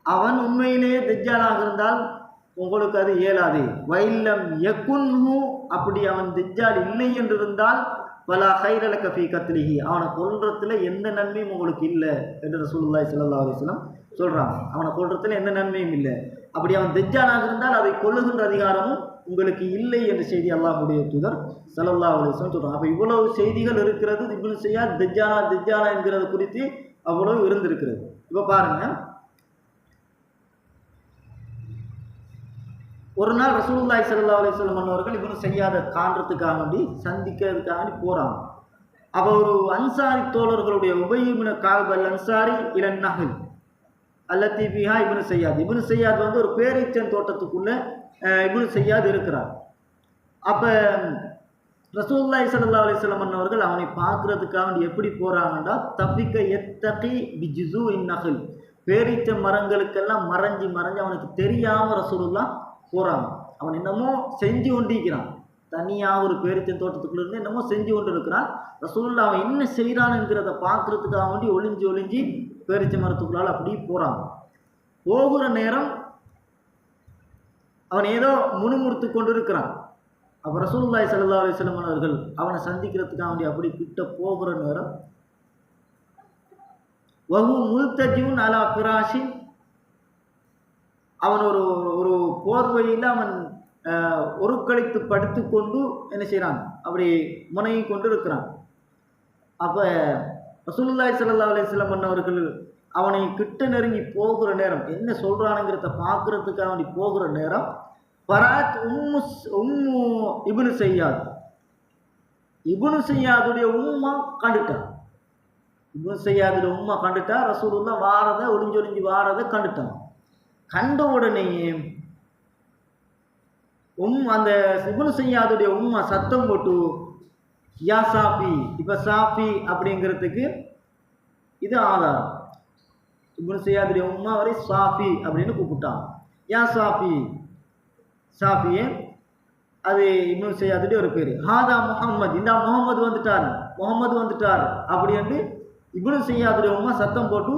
அவன் உண்மையிலேயே தஜ்ஜாலாக இருந்தால் உங்களுக்கு அது இயலாது. வைல்லம் யகுன்ஹு, அப்படி அவன் தஜ்ஜால் இல்லை என்று இருந்தால் வலா கைரலக ஃபீ கத்லிஹி, அவனை கொல்றதுல எந்த நன்மையும் உங்களுக்கு இல்லை என்று ரசூலுல்லாஹி ஸல்லல்லாஹு அலைஹி வஸல்லம் சொல்கிறாங்க. அவனை கொல்றதுல எந்த நன்மையும் இல்லை, அப்படி அவன் தஜ்ஜாலாக இருந்தால் அதை கொல்லுகின்ற அதிகாரமும் உங்களுக்கு இல்லை என்ற செய்தி அல்லாஹ்வுடைய தூதர் ஸல்லல்லாஹு அலைஹி வஸல்லம் சொல்கிறாங்க. அப்போ இவ்வளவு செய்திகள் இருக்கிறது, இப்னு ஸையாத் தஜ்ஜாலா என்கிறது குறித்து அவ்வளவு இருந்திருக்கிறது. இப்போ பாருங்க, ஒரு நாள் ரசூலுல்லாஹி ஸல்லல்லாஹு அலைஹி வஸல்லம் அவர்கள் இப்னு ஸையாதை காண்றதுக்காக வேண்டி சந்திக்கிறதுக்காக போகிறாங்க. அப்போ ஒரு அன்சாரி தோழர்களுடைய உபய் இப்னு கஅப் அல் அன்சாரி இலன் நஹல் அல்லத்தி பிஹா இப்னு ஸையாத், இப்னு ஸையாத் ஒரு பேரீச்சன் தோட்டத்துக்குள்ள இப்னு ஸையாத் இருக்கிறார். அப்போ ரசூலுல்லாஹி ஸல்லல்லாஹு அலைஹி வஸல்லம் அவர்கள் அவனை பார்க்கறதுக்காக வேண்டி எப்படி போகிறாங்கன்னா, தஃபிக யத்தகி பிஜுஸு இந்நஹல், பேரீச்ச மரங்களுக்கெல்லாம் மறைஞ்சி அவனுக்கு தெரியாமல் ரசூலுல்லாஹ் போகிறாங்க. அவன் என்னமோ செஞ்சு கொண்டிருக்கிறான், தனியாக ஒரு பேரிச்சன் தோட்டத்துக்குள்ள இருந்து என்னமோ செஞ்சு கொண்டு இருக்கிறான். ரசூலுல்லாஹ் அவன் என்ன செய்கிறான்ங்கிறத பார்க்கறதுக்காக வேண்டி ஒளிஞ்சு பேரிச்ச மரத்துக்குள்ளால் அப்படி போகிறான். போகிற நேரம் அவன் ஏதோ முணுமுறுத்து கொண்டு இருக்கிறான். அப்போ ரசூலுல்லாஹி ஸல்லல்லாஹு அலைஹி வஸல்லம் அவர்கள் அவனை சந்திக்கிறதுக்காக வேண்டி அப்படி கிட்ட போகிற நேரம் வஹு முல்தஜின் அலா ஃபிராஷின், அவன் ஒரு போர்வையில் அவன் ஒரு கழித்து படுத்து கொண்டு என்ன செய்கிறான், அப்படி முனையை கொண்டு இருக்கிறான். அப்போ ரசூலுல்லாஹி ஸல்லல்லாஹு அலைஹி வஸல்லம் அவர்கள் அவனை கிட்ட நெருங்கி போகிற நேரம், என்ன சொல்கிறானுங்கிறத பார்க்குறதுக்கு அவனை போகிற நேரம், பராத் உம்மு இப்னு சையாத், இப்னு சையாதுடைய உம்மா கண்டுட்டான். இப்னு சையாதுடைய உம்மா கண்டுட்டா. ரசூலுல்லாஹ் வாரதை ஒளிஞ்சொளிஞ்சு வாரதை கண்டுட்டான். கண்ட உடனேயே அந்த இப்னு சையாதுடைய உம்மா சத்தம் போட்டு யா சாஃபி, இப்போ சாஃபி அப்படிங்கிறதுக்கு இது ஆதாரம். இப்னு சையாதுடைய உம்மா வரை சாஃபி அப்படின்னு கூப்பிட்டான். யா சாஃபி, சாஃபியே, அது இப்னு சையாதுடைய ஒரு பேர். ஹாதா முஹம்மது, இந்த முகமது வந்துட்டார், முகமது வந்துட்டார் அப்படின்ட்டு இப்னு சையாதுடைய உம்மா சத்தம் போட்டு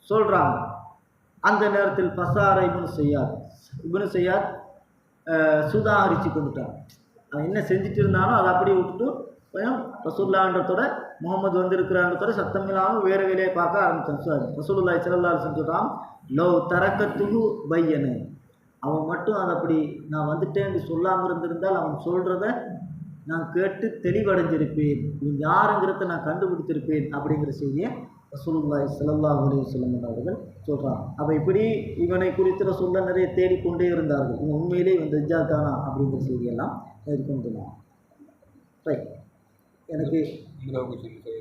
சொல்கிறாங்க. அந்த நேரத்தில் பசார இப்னு சையாத் சுதாகரித்து கொண்டுட்டான். அவன் என்ன செஞ்சுட்டு இருந்தானோ அதை அப்படியே விட்டுட்டு கொஞ்சம் ரசூலுல்லாஹ்ன்றதோட முகமது வந்திருக்கிறான்றதோட சத்தம் இல்லாமல் வேறு வேலையை பார்க்க ஆரம்பித்தான். ரசூலுல்லாஹி ஸல்லல்லாஹு அலைஹி வஸல்லம் சொல்கிறான், லோ தரக்கத்துகு பையன, அவன் மட்டும் அதை அப்படி நான் வந்துட்டேன்னு சொல்லாமல் இருந்திருந்தால் அவன் சொல்கிறத நான் கேட்டு தெளிவடைஞ்சிருப்பேன், இவன் யாருங்கிறத நான் கண்டுபிடித்திருப்பேன் அப்படிங்கிற செய்தியை ரசூலுல்லாஹி ஸல்லல்லாஹு அலைஹி வஸல்லம் அவர்கள் சொல்கிறாங்க. அப்போ இப்படி இவனை குறித்து ரசூலுல்லாஹ் நிறைய தேடிக்கொண்டே இருந்தார்கள். இவன் உண்மையிலே இவன் தஜ்ஜால் தானா அப்படிங்கிற செய்தியெல்லாம் தேடிக்கொண்டுலாம். ரைட், எனக்கு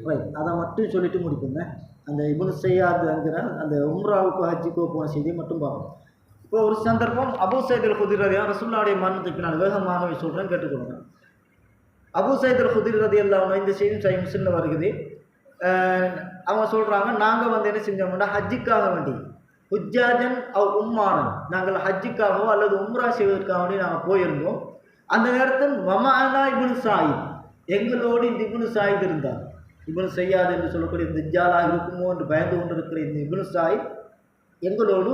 ரைட் அதை மட்டும் சொல்லிட்டு முடிப்பேங்க. அந்த இப்னு சையாதுங்கிற அந்த உம்ராவுக்கோ ஹஜ்ஜுக்கோ போன செய்தியை மட்டும் பார்ப்போம். இப்போ ஒரு சந்தர்ப்பம், அபூ சயீத் அல் குத்ரி ரலியல்லாஹு ரசூலுல்லாஹுடைய மரணத்துக்கு நான் வேகமாகவே சொல்கிறேன், கேட்டுக்கொள்ளுங்க. அபூ சயீத் அல் குத்ரி ரலியல்லாஹு அன்ஹு, இந்த செய்தி சஹீஹ் முஸ்லிம்ல வருகிறது. அவங்க சொல்கிறாங்க, நாங்கள் வந்து என்ன செஞ்சோம்னா ஹஜ்ஜுக்காக வேண்டி ஹுஜ்ஜாஜன் அவ் உம்மாரன், நாங்கள் ஹஜ்ஜுக்காகவோ அல்லது உம்ரா செய்வதற்காக வேண்டி நாங்கள் போயிருந்தோம். அந்த நேரத்தில் வமானா இப்னு சாயித், எங்களோடு இந்த இப்னு சாயித் இருந்தார். இப்னு சையாத் என்று சொல்லக்கூடிய தஜ்ஜாலாக இருக்குமோ என்று பயந்து கொண்டிருக்கிற இந்த இப்னு சாயித் எங்களோடு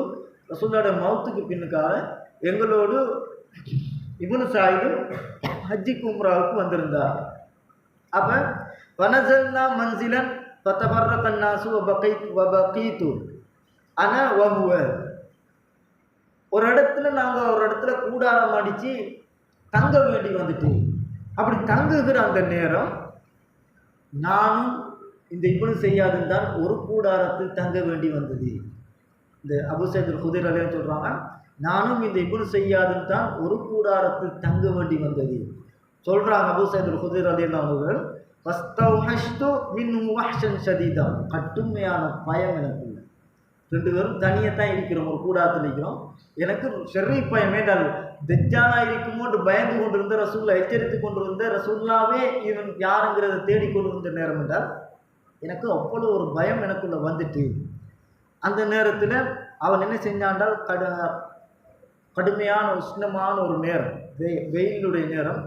ரசூலுல்லாஹ்வுடைய மௌத்துக்கு பின்னுக்காக எங்களோடு இப்னு சாயிதும் ஹஜ்ஜுக்கு உம்ராவுக்கு வந்திருந்தார். அப்போ வனசல்னா மன்சிலன் ஃபதபர்ரகன் நாசு வபகீது அனா வஹுவ, ஒரு இடத்துல நாங்கள் ஒரு இடத்துல கூடாரம் அடித்து தங்க வேண்டி வந்துட்டு, அப்படி தங்குகிற அந்த நேரம் நானும் இந்த இப்னு சையாதும் தான் ஒரு கூடாரத்தில் தங்க வேண்டி வந்தது. இந்த அபூ சயீத் அல் குத்ரி ரலியல்லாஹு சொல்கிறாங்க, நானும் இந்த இப்னு சையாதும் தான் ஒரு கூடாரத்தில் தங்க வேண்டி வந்தது சொல்கிறாங்க. அபூ சயீத் அல் குத்ரி ரலியல்லாஹு அவர்கள் ஃபஸ்தௌஹஷ்து மின்ஹு வஹ்ஷன் ஷதீதா, கடுமையான பயம் எனக்கு. ரெண்டு பேரும் தனியத்தான் இருக்கிறோம், ஒரு கூடாரத்தில் இருக்கிறோம். எனக்கு ஷெர்ரி பயம் வேண்டால் தஜ்ஜாலா இருக்குமோன்று பயந்து கொண்டிருந்த ரசூலுல்லாஹ் எச்சரித்து கொண்டிருந்த ரசூலுல்லாஹ்வே இவன் யாருங்கிறத தேடிக்கொண்டிருந்த நேரம் என்றால் எனக்கு அவ்வளோ ஒரு பயம் எனக்குள்ள வந்துட்டு, அந்த நேரத்தில் அவன் என்ன செஞ்சான்றால் கடுமையான உஷ்ணமான ஒரு நேரம், வெயிலுடைய நேரம்.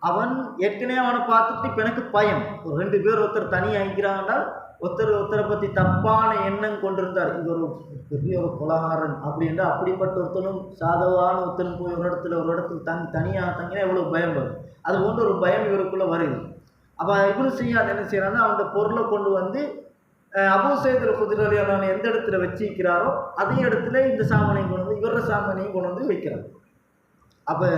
அவன் ஏற்கனவே அவனை பார்த்துட்டு இப்போ எனக்கு பயம். ஒரு ரெண்டு பேர் ஒருத்தர் தனியாக இருக்கிறாங்கன்றால் ஒருத்தரை பற்றி தப்பான எண்ணம் கொண்டிருந்தார், இது ஒரு பெரிய ஒரு கொலகாரன் அப்படின்ற அப்படிப்பட்ட ஒருத்தனும் சாதவான ஒருத்தனும் போய் ஒரு இடத்துல தனியாக தங்கினா எவ்வளோ பயம் வரும். அது போன்ற ஒரு பயம் இவருக்குள்ளே வருது. அப்போ இப்னு சையாத் என்ன செய்யறான்னா, அந்த பொருளை கொண்டு வந்து அபூ சயீத் அல் குத்ரி ரலியல்லாஹு அன்ஹு எந்த இடத்துல வச்சிருக்கிறாரோ அதே இடத்துல இந்த சாமானையும் கொண்டு வந்து இவர சாமானையும் கொண்டு வந்து வைக்கிறார். அப்போ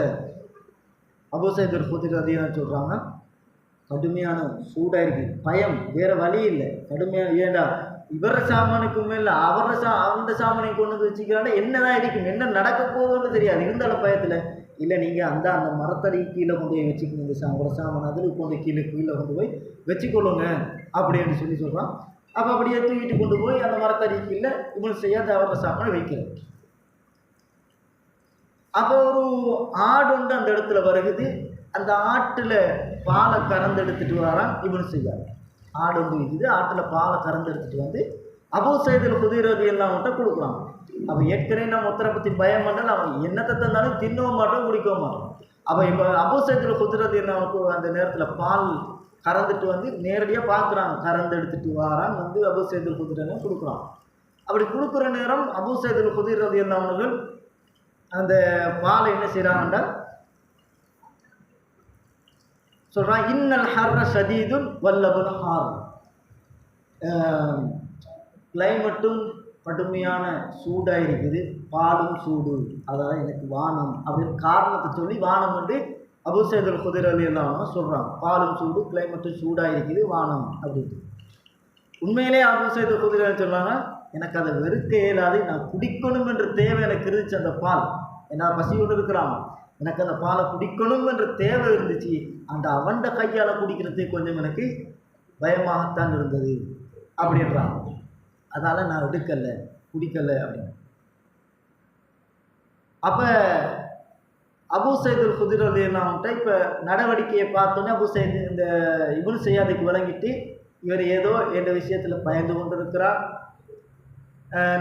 அபூ சயீத் அல் குத்ரி ரலியல்லாஹு அன்ஹு சொல்கிறாங்க, கடுமையான சூடாக இருக்குது, பயம், வேறு வழி இல்லை, கடுமையான, ஏண்டா இவர சாமானுக்குமே இல்லை அந்த சாமானையும் கொண்டு வந்து வச்சுக்கிறான்னா என்னதான் இருக்கும், என்ன நடக்க போகுதுன்னு தெரியாது, இருந்தாலும் பயத்தில் இல்லை நீங்கள் அந்த மரத்தடி கீழே கொண்டு போய் வச்சுக்கணும், இந்த ஒரு சாமான் அதில் கொண்டு கீழே கொண்டு போய் வச்சுக்கொள்ளுங்க அப்படின்னு சொல்கிறான். அப்போ அப்படியே தூக்கிட்டு கொண்டு போய் அந்த மரத்தடி கீழே இவனு செய்யாத அவர சாமானை வைக்கிறது. அப்போ ஒரு ஆடு ஒன்று அந்த இடத்துல வருகுது. அந்த ஆட்டில் பாலை கறந்து எடுத்துகிட்டு வரான் இப்னு சையாத். ஆடு ஒன்று இருக்குது, ஆட்டில் பாலை கறந்து எடுத்துகிட்டு வந்து அபூ சயீத் அல் குத்ரி ரலியல்லாஹு அன்ஹு கொடுக்குறான். அப்போ ஏற்கனவே நம்ம ஒருத்தரை பற்றி பயம் பண்ணால் அவன் என்னத்தை தந்தாலும் தின்னவும் மாட்டோம் குடிக்கவும் மாட்டோம். அப்போ இப்போ அபூ சயீத் அல் குத்ரி ரலியல்லாஹு அன்ஹு அந்த நேரத்தில் பால் கறந்துட்டு வந்து நேரடியாக பார்க்குறாங்க, கறந்து எடுத்துகிட்டு வரான் வந்து அபூ சயீத் அல் குத்ரி ரலியல்லாஹு கொடுக்குறான். அப்படி கொடுக்குற நேரம் அபூ சயீத் அல் குத்ரி ரலியல்லாஹு அன்ஹு அந்த பாலை என்ன செய்கிறாங்கண்டா சொல்கிறான், இன்னல் ஹர்ர ஷதீதுன் வல்லபுல் ஹார், கிளைமேட்டும் கடுமையான சூடாக இருக்குது, பாலும் சூடு, அதாவது எனக்கு வானம் அப்படின்னு காரணத்தை சொல்லி வானம் வந்து அபூ சயீத் அல் குத்ரி ரலியல்லாஹு அன்ஹு சொல்கிறாங்க, பாலும் சூடு, கிளைமேட்டும் சூடாக இருக்குது, வானம் அப்படின்ட்டு. உண்மையிலே அபூ சயீத் அல் குத்ரி சொல்கிறாங்க, எனக்கு அதை வெறுக்க இயலாது, நான் குடிக்கணும் என்ற தேவை எனக்கு இருந்துச்சு. அந்த பால் என்ன பசியோடு இருக்கிறான், எனக்கு அந்த பாலை குடிக்கணும் என்ற தேவை இருந்துச்சு. அந்த அவன்ட கையால் குடிக்கிறதுக்கு கொஞ்சம் எனக்கு பயமாகத்தான் இருந்தது அப்படின்றான். அதால் நான் எடுக்கலை குடிக்கலை அப்படின்னு. அப்போ அபூ சயீத் அல் குத்ரி ரலியல்லாஹு அன்ஹு இப்போ நடவடிக்கையை பார்த்தோன்னே அபூ சயீத் இந்த இப்னு ஸையாதுக்கு விளங்கிட்டு, இவர் ஏதோ என்ற விஷயத்தில் பயந்து கொண்டிருக்கிறார்,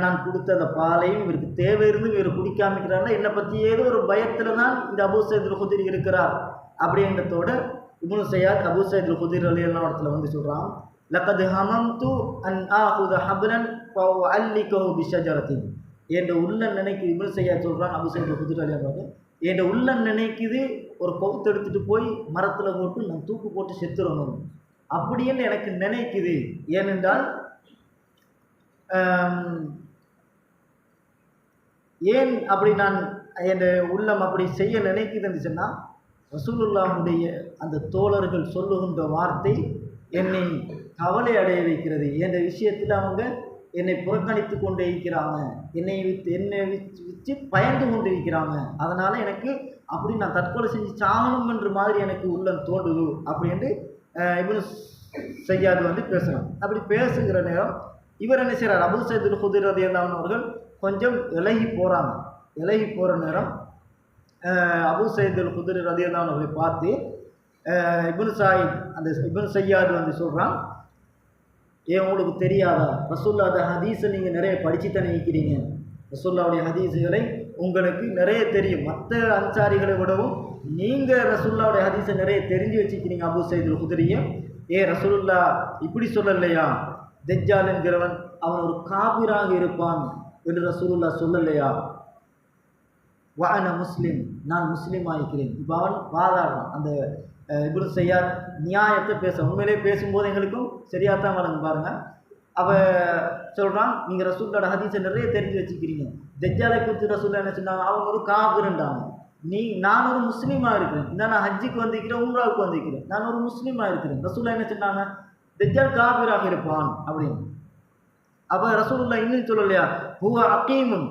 நான் கொடுத்த அந்த பாலையும் இவருக்கு தேவை இருந்து இவர் குடிக்காமிக்கிறாருன்னா என்னை பற்றி ஏதோ ஒரு பயத்தில் தான் இந்த அபூ சயீத் அல் குத்ரி இருக்கிறார் அப்படின்றதோட இப்னு ஸையாத் அபூ சயீத் அல் குத்ரி ரலியல்லாஹு அன்ஹு வந்து சொல்கிறான், லக்கத் ஹமம்து அன் ஆஹுத ஹப்லன் ஃபஅல்லிகஹு பிஷஜரத்தின். என்ற உள்ள நினைக்குது. இப்னு ஸையாத் சொல்கிறான் அபூ சயீத் அல் குத்ரி ரலியல்லாஹு அன்ஹு, என் உள்ள நினைக்குது ஒரு கவுத்து எடுத்துகிட்டு போய் மரத்தில் போட்டு நான் தூக்கு போட்டு செத்துறணும் அப்படின்னு எனக்கு நினைக்குது. ஏனென்றால் ஏன் அப்படி நான் என் உள்ளம் அப்படி செய்ய நினைக்குதுன்னு சொன்னால், ரசூலுல்லாஹுடைய அந்த தோழர்கள் சொல்லுகின்ற வார்த்தை என்னை கவலை அடைய வைக்கிறது. என்ற விஷயத்தில் அவங்க என்னை புறக்கணித்து கொண்டு இருக்கிறாங்க, என்னை வச்சு பயந்து கொண்டு இருக்கிறாங்க. அதனால் எனக்கு அப்படி நான் தற்கொலை செஞ்சு சாகணும் என்ற மாதிரி எனக்கு உள்ளம் தோன்றுது அப்படின்ட்டு இப்னு ஸையாத் வந்து பேசுகிறான். அப்படி பேசுகிற நேரம் இவர் என்ன செய்கிறார், அபூ சயீத் அல் குத்ரி ரலியல்லாஹு அன்ஹு அவர்கள் கொஞ்சம் விலகி போகிறாங்க. விலகி போகிற நேரம் அபூ சயீத் அல் குத்ரி ரலியல்லாஹு அன்ஹு அவர்களை பார்த்து இப்னு ஸையாத் வந்து சொல்கிறான், ஏன் உங்களுக்கு தெரியாதா, ரசூலுல்லாஹ் ஹதீஸை நீங்கள் நிறைய படித்து தானே இருக்கிறீங்க, ரசூலுல்லாஹுடைய ஹதீஸுகளை உங்களுக்கு நிறைய தெரியும், மற்ற அன்சாரிகளை விடவும் நீங்கள் ரசூலுல்லாஹுடைய ஹதீஸை நிறைய தெரிஞ்சு வச்சுக்கிறீங்க அபூ சயீத் அல் குத்ரியை. ரசூலுல்லாஹ் இப்படி சொல்லலையா, தஜ்ஜால் என்கிறவன் அவன் ஒரு காபிராக இருப்பான் என்று ரசூலுல்லாஹ் சொல்லலையா, வஅன முஸ்லிம், நான் முஸ்லீம் ஆகிக்கிறேன். இப்போ அவன் வாதாடுறான். அந்த இப்னு ஸையாத் நியாயத்தை பேச உண்மையிலே பேசும்போது எங்களுக்கும் சரியாக தான் வழங்க பாருங்கள். அவள் சொல்கிறான், நீங்கள் ரசூலுல்லாஹ் ஹதீஸை நிறைய தெரிஞ்சு வச்சுக்கிறீங்க, தஜ்ஜாலை குறித்து ரசூலுல்லாஹ் என்ன சொன்னாங்க, அவன் ஒரு காபிருண்டாங்க, நான் ஒரு முஸ்லீமாக இருக்கிறேன், நான் ஹஜ்ஜுக்கு வந்திருக்கிறேன், உம்ராவுக்கு வந்திருக்கிறேன், நான் ஒரு முஸ்லீமாக இருக்கிறேன், ரசூலுல்லாஹ் என்ன சொன்னாங்க, தஜ்ஜால் காபிராக இருப்பான் அப்படின்னு. அப்போ ரசூலுல்லாஹ் இன்னும் சொல்லலையா, ஹுவ அகீமுன்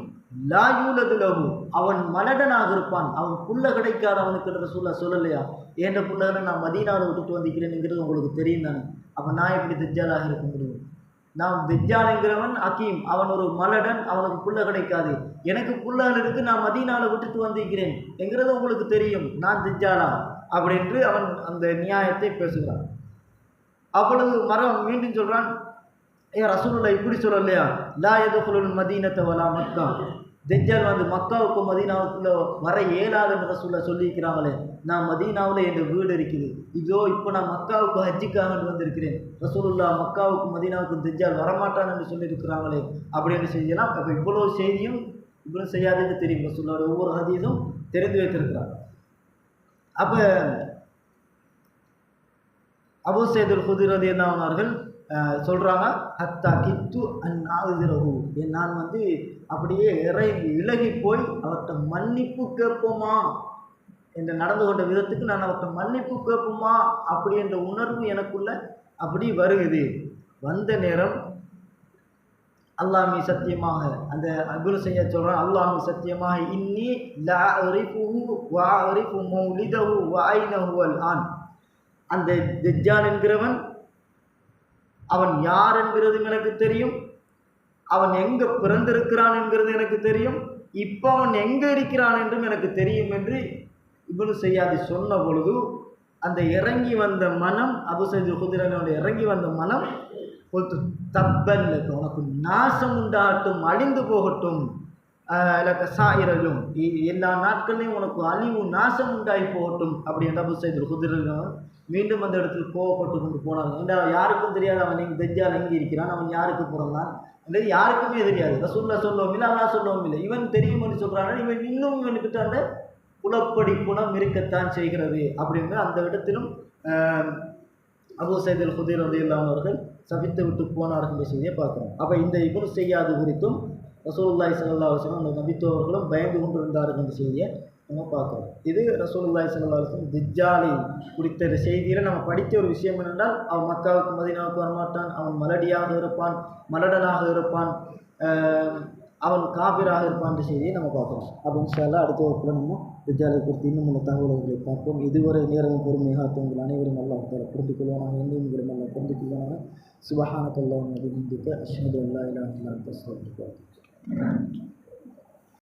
லா யூலது லஹு, அவன் மலடனாக இருப்பான், அவன் புள்ள கிடைக்காத அவனுக்கு ரசூலுல்லாஹ் சொல்லலையா, ஏன்ற புள்ளகளை நான் மதீனாவில் விட்டுட்டு வந்திருக்கிறேன்ங்கிறது உங்களுக்கு தெரியும் தானே, அப்போ நான் எப்படி தஜ்ஜாலாக இருக்க முடியும், நான் தஜ்ஜாலுங்கிறவன் அகீம், அவன் ஒரு மலடன், அவனுக்கு புள்ள கிடைக்காது, எனக்கு புள்ளகள் இருக்கு, நான் மதீனாவில் விட்டுட்டு வந்திருக்கிறேன் என்கிறது உங்களுக்கு தெரியும், நான் தஜ்ஜாலா அப்படின்று அவன் அந்த நியாயத்தை பேசுகிறான். அப்பொழுது மீண்டும் சொல்கிறான், ரசூலுல்லாஹ் இப்படி சொல்லலையா, லா யதுகுலுல் மதீனத வலா மக்கா, தஜ்ஜால் வந்து மக்காவுக்கு மதீனாவுக்குள்ளே வர இயலாதுன்னு ரசூலுல்லாஹ் சொல்லியிருக்கிறாங்களே, நான் மதீனாவில் என் வீடு இருக்குது, இதோ இப்போ நான் மக்காவுக்கு ஹஜ்ஜுக்காக வந்திருக்கிறேன், ரசூலுல்லாஹ் மக்காவுக்கு மதீனாவுக்கு தஜ்ஜால் வரமாட்டான் என்று சொல்லியிருக்கிறாங்களே அப்படின்னு செய்யலாம். அப்போ இவ்வளோ செய்தியும் இவ்வளோ செய்யாதுன்னு தெரியும், ரசூலுல்லாஹ் ஒவ்வொரு ஹதீஸும் தெரிந்து வைத்திருக்கிறார். அப்போ அபூ சயீத் அல் குத்ரி ரலியல்லாஹு அன்ஹு அவர்கள் சொல்கிறாங்க, ஹத்தா கித்து அந்நாதிரஹு, நான் வந்து அப்படியே விலகி போய் அவர்கிட்ட மன்னிப்பு கேட்போமா, என்று நடந்து கொண்ட விதத்துக்கு நான் அவர்கிட்ட மன்னிப்பு கேட்போமா அப்படி என்ற உணர்வு எனக்குள்ள அப்படி வருகிறது. வந்த நேரம் அல்லாஹ்மி சத்தியமாக, அந்த இப்னு ஸையாத் சொல்கிறான், அல்லாஹ்மி சத்தியமாக, இன்னி லா அரிஃபுஹு வ அரிஃபு மௌலிதஹு வ ஐனஹு அல் ஆன், அந்த தஜ்ஜால் என்கிறவன் அவன் யார் என்கிறதும் எனக்கு தெரியும், அவன் எங்கே பிறந்திருக்கிறான் என்கிறது எனக்கு தெரியும், இப்போ அவன் எங்கே இருக்கிறான் என்றும் எனக்கு தெரியும் என்று இப்னு ஸையாத் சொன்ன பொழுது அந்த இறங்கி வந்த மனம், அபூ சயீத் அல் குத்ரி இறங்கி வந்த மனம், தப்பன் உனக்கு நாசம் உண்டாகட்டும், அழிந்து போகட்டும், சாயிரலும் எல்லா நாட்களையும் உனக்கு அழிவு நாசம் உண்டாகி போகட்டும் அப்படி என்று அபூ சயீத் அல் குத்ரி மீண்டும் அந்த இடத்தில் கோவப்பட்டு கொண்டு போனாங்க. ஏன்னா யாருக்கும் தெரியாது அவன் எங்கே தஜ்ஜால் எங்கே இருக்கிறான், அவன் யாருக்கு பிறந்தான் என்றது யாருக்குமே தெரியாது. ரசூலுல்லாஹ் சொல்லவும் இல்லை, அல்லாஹ் சொல்லவும் இல்லை, இவன் தெரியும் என்று சொல்கிறாங்க. இவன் இன்னும் இவனுக்கிட்ட அந்த குலப்படி குணம் இருக்கத்தான் செய்கிறது அப்படின்னு அந்த இடத்திலும் அபூ சயீத் அல் குத்ரி ரலியல்லாஹு அன்ஹு அவர்கள் சபித்து விட்டு போனார்கள் என்ற செய்தியை பார்க்குறோம். அப்போ இந்த இப்னு ஸையாத் குறித்தும் ரசூலுல்லாஹி ஸல்லல்லாஹு அலைஹி வஸல்லம் அந்த நபித்தோர்களும் பயந்து கொண்டு இருந்தார்கள் என்ற செய்தியை நம்ம பார்க்குறோம். இது ரசூலுல்லாஹி ஸல்லல்லாஹு அலைஹி வஸல்லம் தஜ்ஜாலை குறித்த செய்தியில் நம்ம படித்த ஒரு விஷயம் என்னென்றால், அவன் மக்காவுக்கு மதீனாவுக்கு வரமாட்டான், அவன் மலடியாக இருப்பான், மலடனாக இருப்பான், அவன் காபிராக இருப்பான்ற செய்தியை நம்ம பார்க்குறோம். அப்போ இன்ஷா அல்லாஹ் அடுத்த வகுப்பில் நம்ம தஜ்ஜாலை குறித்து இன்னும் உள்ள தகவல்களை பார்ப்போம். இதுவரை நேரமும் பொறுமையாக உங்கள் அனைவரும் அல்லாஹ் தஆலா புரிந்து கொள்வானாக, என்னையும் நல்லா புரிந்து கொள்வானாக. சுப்ஹானக அல்லாஹும்ம வபிஹம்திக அஷ்ஹது அன் லா இலாஹா இல்லா அன்த அஸ்தக்ஃபிருக்க வ அத்தூபு இலைக்.